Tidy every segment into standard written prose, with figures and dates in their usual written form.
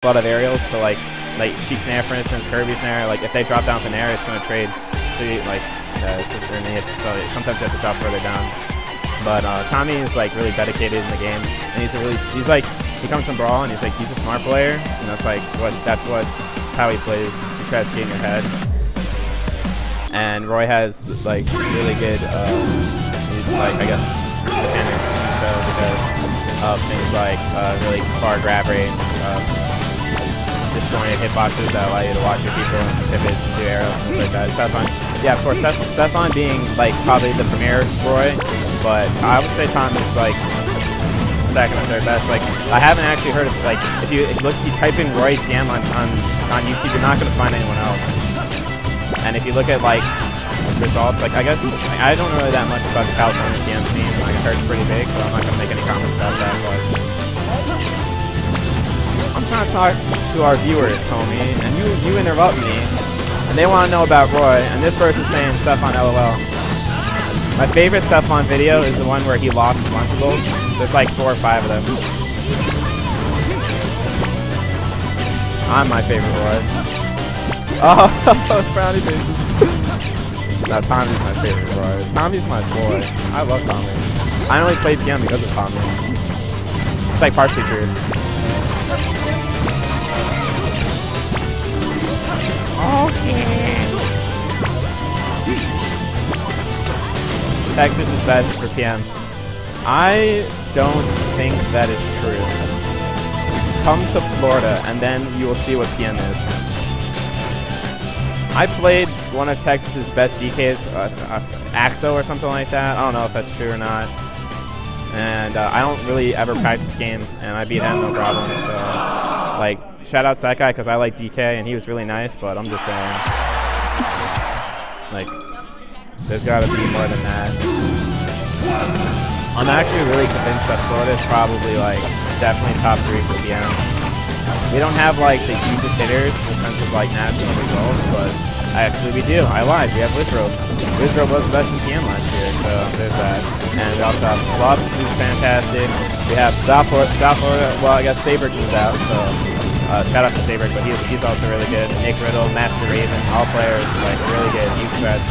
a lot of aerials, so like Sheik Snare, for instance, Kirby Snare, like if they drop down from there, it's going to trade. So you, like, it's just underneath, so sometimes you have to drop further down. But Tommy is like really dedicated in the game, and he's like, he comes from Brawl, and he's a smart player, and that's how he plays. He tries to get in your head. And Roy has like really good, he's like, I guess, mechanics in the show because of things like really far grab range, disjointed hitboxes that allow you to watch your people and pivot and do arrows and things like that. Stefan, yeah, of course, Stefan being like probably the premier Roy, but I would say Tom is like second or third best. Like, I haven't actually heard of, like, if you type in Roy PM on YouTube, you're not gonna find anyone else. And if you look at like results, like I guess I don't know really that much about the California PM scene. Like, I heard it's pretty big, so I'm not gonna make any comments about that. But I'm trying to talk to our viewers, homie, and you interrupt me, and they want to know about Roy, and this person's saying Stefan LOL. My favorite Stefan video is the one where he lost Lunchables. There's like 4 or 5 of them. I'm my favorite Roy. Oh, brownie faces. No, Tommy's my favorite Roy. Tommy's my boy. I love Tommy. I only play PM because of Tommy. It's like partially true. Okay. Texas is best for PM. I don't think that is true. Come to Florida and then you will see what PM is. I played one of Texas's best DKs, Axo or something like that. I don't know if that's true or not. And I don't really ever practice game, and I beat him no problem. So, like, shout out to that guy because I like DK and he was really nice. But I'm just saying, like, there's got to be more than that. I'm actually really convinced that Florida is probably like definitely top 3 for PM. We don't have like the hugest hitters in terms of like national results, but actually we do. I lied. We have Wizrobe. Wizrobe was the best in PM last year, so there's that. And we also have Fluff, who's fantastic. We have South Florida. Well, I guess Sabrick was out, so shout out to Sabrick, but he's also really good. Nick Riddle, Master Raven, all players like really good. Huge threats.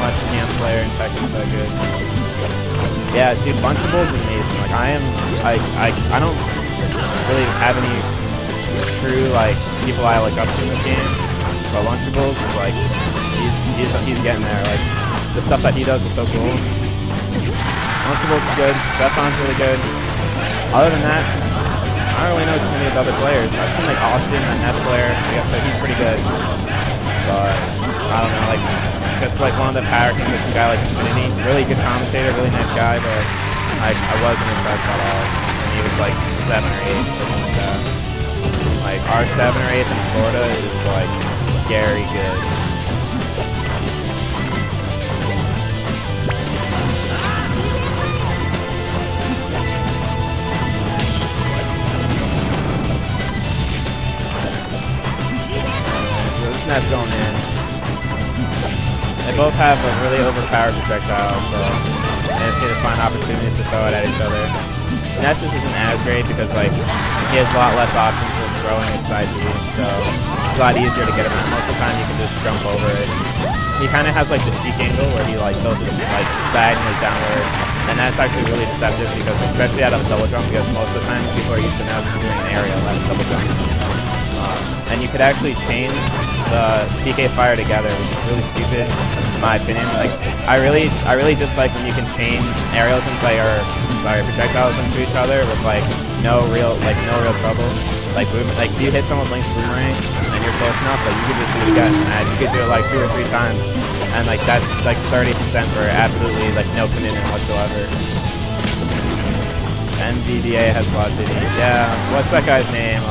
Much PM player in Texas so good. Yeah, dude, Lunchables is amazing. Like I don't really have any true like people I look up to in this game, but Lunchables is like he's getting there. Like the stuff that he does is so cool. Lunchables is good. Stefan's really good. Other than that, I don't really know too many of the other players. I've seen like Austin, a Ness player. I guess that he's pretty good, but I don't know, like. Just like one of the Power Kings, some guy like Infinity, really good commentator, really nice guy, but I wasn't impressed at all. And he was like 7 or 8, something like that. Like our 7 or 8 in Florida is like scary good. So this net's going in. They both have a really overpowered projectile, so they just need to find opportunities to throw it at each other. Nessus isn't as great because like he has a lot less options for throwing his side B, so it's a lot easier to get around. Most of the time you can just jump over it. He kind of has like the Sheik angle where he like throws it like diagonally downward, and that's actually really deceptive because especially out of a double jump, because most of the time people are used to now doing an aerial out of double jump. And you could actually change the PK fire together, which is really stupid in my opinion. Like I really dislike when you can chain aerials and projectiles into each other with like no real trouble. Like if you hit someone with Link's boomerang and you're close enough, like you could just do it again, and you could do it like 2 or 3 times, and like that's like 30% for absolutely like no commitment whatsoever. NVDA has a lot of videos. Yeah, what's that guy's name?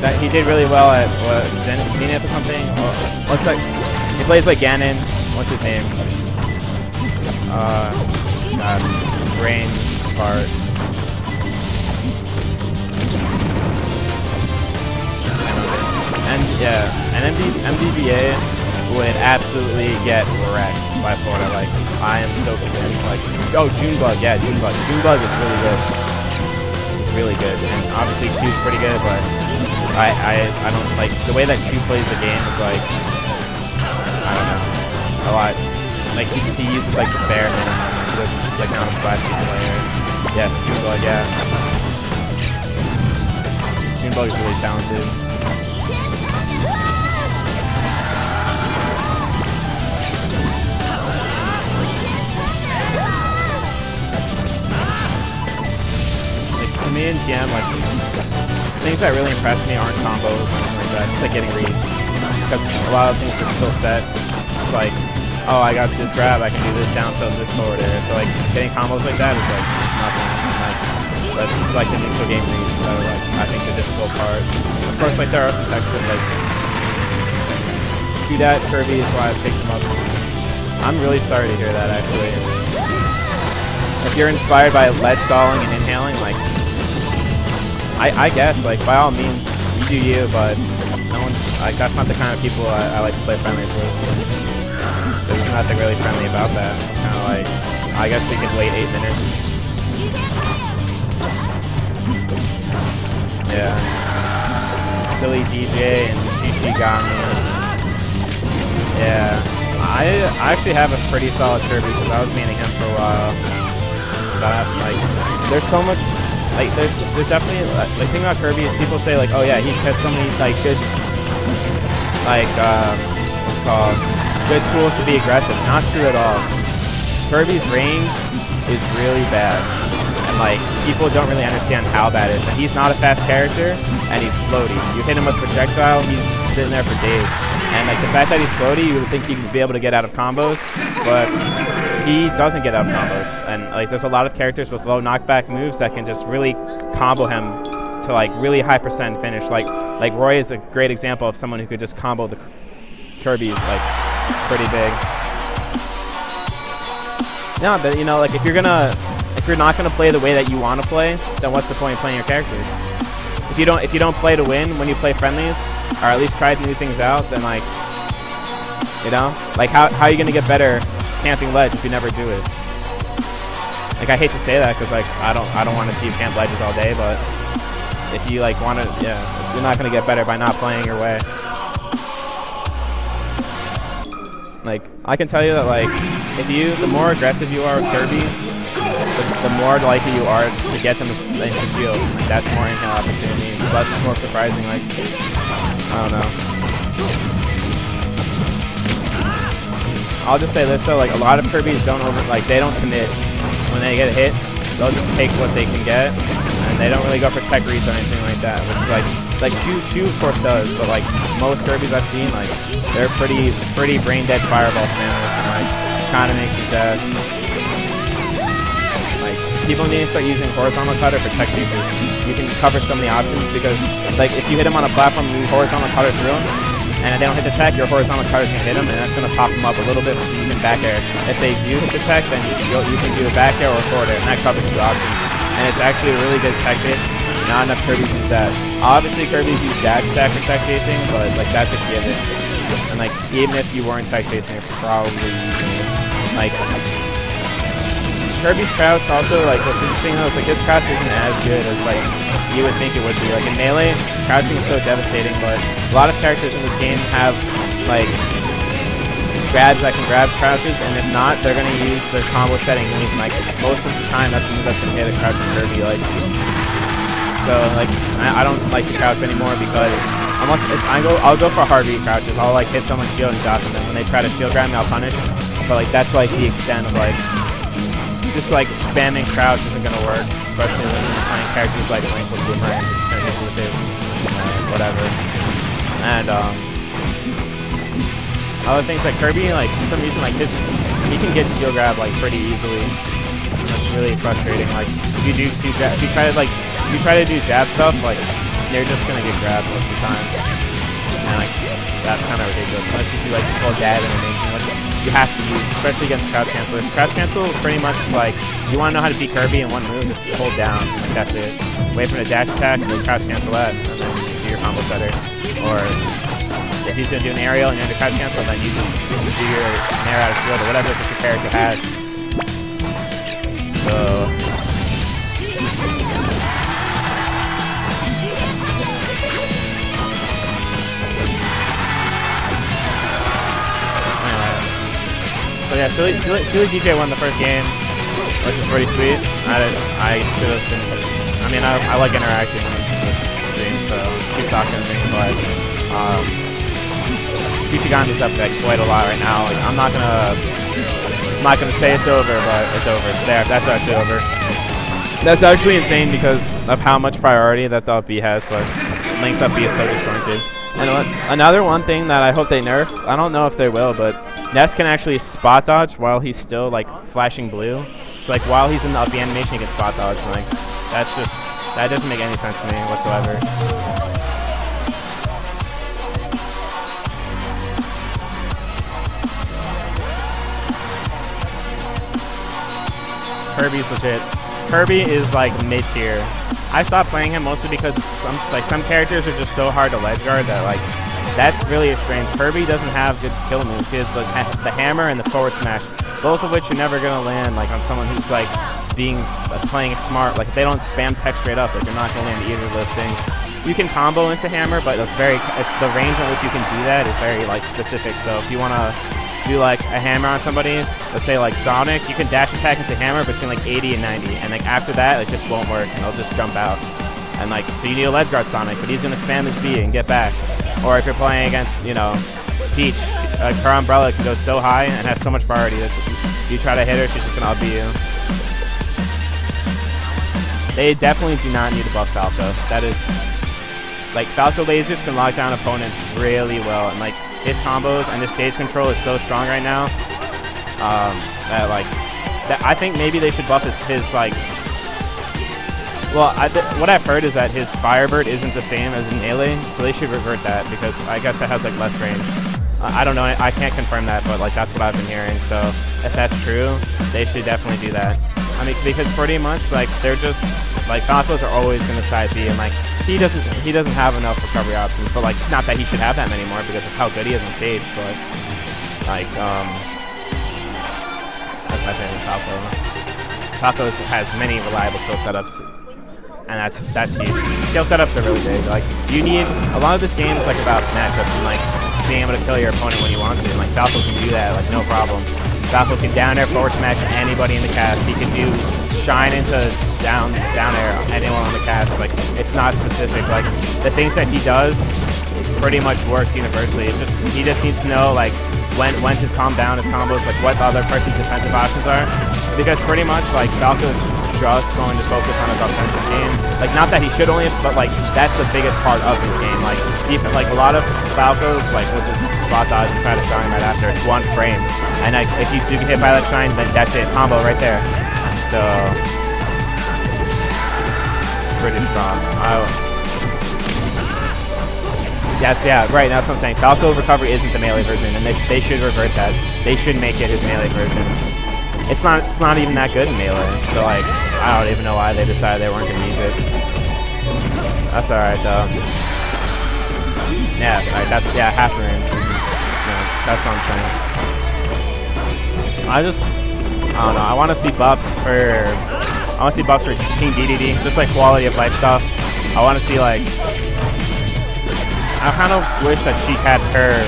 That he did really well at what, Zenith or something. What's that? He plays like Ganon. What's his name? Brain fart. And yeah, and MDBA would absolutely get wrecked by far what I like. I am so convinced. Like, oh, Junebug, yeah, Junebug. Junebug is really good. It's really good, and obviously Q's pretty good, but I don't like the way that Q plays the game is like, I don't know, a lot. Like he uses like the fair hand with like not a flash player. Yes, Junebug, yeah. Junebug is really talented. To me in TM, like, things that really impress me aren't combos or anything like that. It's like getting reads. Because a lot of things are still set. It's like, oh, I got this grab, I can do this down tilt, this forward air. So like, getting combos like that is like, it's nothing. Like, that's just like the neutral game reads. So like, I think the difficult part. Of course, like, there are some techs that like, do that. Kirby is why I picked him up. I'm really sorry to hear that, actually. If you're inspired by ledge stalling and inhaling, like, I guess, like, by all means, you do you, but no one's, like, that's not the kind of people I like to play friendly with. There's nothing really friendly about that. It's kind of like, I guess we could wait 8 minutes. Yeah. SillyDJ and ShiShiGami. Yeah. I actually have a pretty solid Kirby because I was maining him for a while. But, like, there's so much. Like, there's definitely, like, the thing about Kirby is people say, like, oh yeah, he has so many, like, good, like, what's it called, good tools to be aggressive. Not true at all. Kirby's range is really bad. And, like, people don't really understand how bad it is. And he's not a fast character, and he's floaty. You hit him with projectile, he's sitting there for days. And, like, the fact that he's floaty, you would think he'd be able to get out of combos, but he doesn't get out of combos. And like, there's a lot of characters with low knockback moves that can just really combo him to like really high percent finish. Like Roy is a great example of someone who could just combo the Kirby like pretty big. No, but you know, like if you're not gonna play the way that you want to play, then what's the point of playing your characters? If you don't play to win when you play friendlies, or at least try new things out, then like, you know, like how are you gonna get better camping ledge if you never do it? Like, I hate to say that because like I don't want to see you camp ledges all day, but if you like want to, yeah, you're not gonna get better by not playing your way. Like, I can tell you that like the more aggressive you are with Kirby, the more likely you are to get them into field. Like, that's more inhale opportunity. That's more surprising. Like, I don't know. I'll just say this though, like a lot of Kirby's they don't commit. When they get hit, they'll just take what they can get, and they don't really go for tech reads or anything like that, which is like Q of course does, but like most Kirby's I've seen, like they're pretty brain dead fireball spammers, and like kinda makes me sad. Like, people need to start using horizontal cutter for tech uses. You can cover so many options because like if you hit them on a platform, you horizontal cutter through them, and if they don't hit the tech, your horizontal cutter's gonna hit them, and that's gonna pop them up a little bit so you can back air. If they do hit the tech, then you can do a back air or a forward air, and that covers 2 options. And it's actually a really good tech hit. Not enough Kirby's use that. Obviously, Kirby's use dash attack for tech chasing, but like that's a given. And like even if you weren't tech chasing, it's probably using it. Like Kirby's crouch also, like what's interesting though is like his crouch isn't as good as like you would think it would be. Like in Melee, crouching is so devastating, but a lot of characters in this game have like grabs that can grab crouches, and if not, they're gonna use their combo setting move. Like most of the time, that's the move that's gonna hit a crouching Kirby. Like, so like I don't like to crouch anymore because unless I'll go for hard read crouches. I'll like hit someone's shield and dodge them. When they try to shield grab me, I'll punish. But like that's like the extent of like just like spamming crouch isn't gonna work, especially when you're playing characters like Link with Boomerang, just gonna hit with it, whatever. And other things like Kirby, like for some reason, like he can get shield grab like pretty easily. That's really frustrating. Like if you try to do jab stuff, like you're just gonna get grabbed most of the time. And like that's kind of ridiculous. Unless you do like full jab and anything, like you have to use, especially against crouch cancelers. Crouch cancel is pretty much like you want to know how to beat Kirby in one move, just hold down. Like that's it. Wait for the dash attack, and then crouch cancel that, and then do your combo setter. Or If he's gonna do an aerial and you're gonna crouch cancel, then you just do your nair out of shield or whatever that your character has. So anyway. So yeah, SillyDJ won the first game, which is pretty sweet. I should have been. I mean, I like interacting with streams, so keep talking to me. But ShiShiGami's up like quite a lot right now. Like, I'm not gonna say it's over, but it's over. There, that's actually over. That's actually insane because of how much priority that the up B has. But Link's up B is so disjointed. And another one thing that I hope they nerf. I don't know if they will, but Ness can actually spot dodge while he's still like flashing blue. So like while he's in the up B animation, he can spot dodge. And, like that doesn't make any sense to me whatsoever. Kirby's legit. Kirby is like mid-tier. I stopped playing him mostly because some characters are just so hard to ledge guard that like that's really strange. Kirby doesn't have good kill moves. He has the hammer and the forward smash, both of which are never gonna land like on someone who's like playing it smart. Like if they don't spam tech straight up, like you're not gonna land either of those things. You can combo into hammer, but it's the range in which you can do that is very like specific. So if you wanna do like a hammer on somebody, let's say like Sonic, you can dash attack into hammer between like 80 and 90, and like after that it just won't work and they'll just jump out. And like so you need a ledge guard Sonic, but he's gonna spam his B and get back. Or if you're playing against, you know, Peach, her umbrella can go so high and has so much priority that if you try to hit her, she's just gonna up B you. They definitely do not need to buff Falco. That is like Falco lasers can lock down opponents really well, and like his combos and his stage control is so strong right now that I think maybe they should buff his like. Well, what I've heard is that his Firebird isn't the same as in melee, so they should revert that because I guess it has like less range. I don't know, I can't confirm that, but like that's what I've been hearing. So if that's true, they should definitely do that. I mean, because pretty much like they're just like Falcos are always going to side B, and like he doesn't have enough recovery options. But like not that he should have that many more because of how good he is on stage, but like that's my favorite Falco. Falco has many reliable kill setups. And that's huge. Skill setups are really big. Like you need a lot of this game is like about matchups and like being able to kill your opponent when you want to. And like Falco can do that, like no problem. Falco can down air forward smash anybody in the cast. He can do shine into down air anyone on the cast. Like it's not specific. Like the things that he does pretty much works universally. He just needs to know like when to calm down his combos, like what the other person's defensive options are. Because pretty much like Falco's just going to focus on his offensive game. Like not that he should only, but like that's the biggest part of his game. Like even like a lot of Falcos like will just spot dodge and try to shine right after. It's one frame. And like if you do get hit by that shine, then that's it. Combo right there. So pretty strong. Yes, yeah, right, that's what I'm saying. Falco recovery isn't the melee version, and they should revert that. They should make it his melee version. It's not even that good in melee, so like I don't even know why they decided they weren't gonna use it. That's alright though. Yeah, right, that's half the range. Yeah, that's what I'm saying. I don't know, I wanna see buffs for Team DDD, just like quality of life stuff. I wanna see like I kind of wish that Sheik had her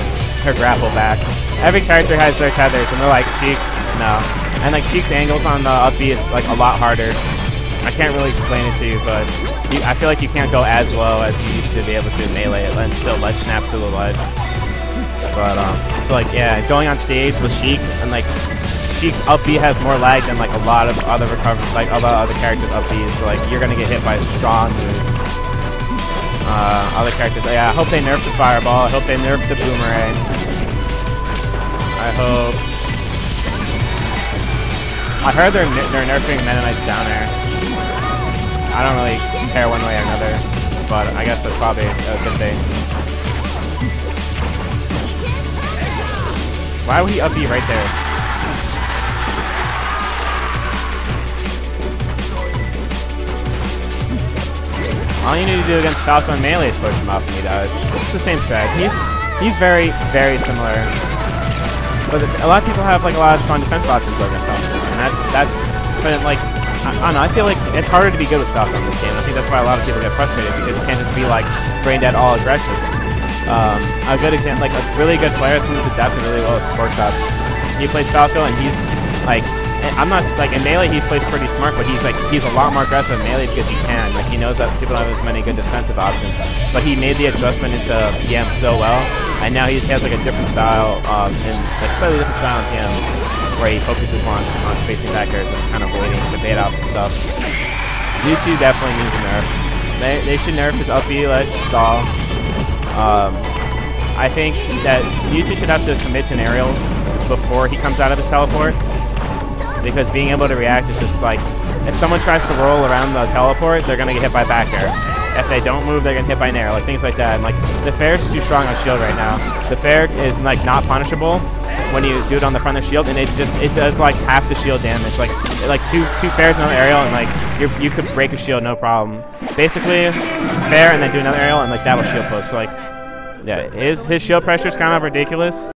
grapple back. Every character has their tethers, and they're like, Sheik, no. And like Sheik's angles on the up B is like a lot harder. I can't really explain it to you, but I feel like you can't go as low as you used to be able to in melee and still ledge snap to the ledge. But so like yeah, going on stage with Sheik and like Sheik's up B has more lag than like a lot of other recoveries, like a lot of other characters up B's. So like you're gonna get hit by strong moves. Other characters, yeah. I hope they nerf the fireball. I hope they nerf the boomerang. I hope. I heard they're nerfing Meta Knight's down air. I don't really care one way or another, but I guess that's probably a good thing. Why would he up B right there? All you need to do against Falco and melee is push him off and he dies. It's the same strat. he's very, very similar. But a lot of people have like a lot of strong defense options against Falco, and that's. But like, I don't know. I feel like it's harder to be good with Falco in this game. I think that's why a lot of people get frustrated because you can't just be like brain dead all aggressive. A good example, like a really good player who's adept and really well with pork chops. He plays Falco and he's like. I'm not like in melee he plays pretty smart, but he's a lot more aggressive in melee because he can. Like he knows that people don't have as many good defensive options. But he made the adjustment into PM so well, and now he has like a different style and like slightly different style in PM, where he focuses on spacing back airs and kind of waiting to bait out and stuff. U2 definitely needs a nerf. They should nerf his up B ledge stall. I think that U2 should have to commit to an aerial before he comes out of his teleport. Because being able to react is just like, if someone tries to roll around the teleport, they're going to get hit by back air. If they don't move, they're going to hit by nair, like things like that. And like, the fair's too strong on shield right now. The fair is like not punishable when you do it on the front of the shield, and it does like half the shield damage. Like two fairs and another aerial, and like you could break a shield no problem. Basically, fair and then do another aerial, and like that will shield poke. So like, yeah, his shield pressure is kind of ridiculous.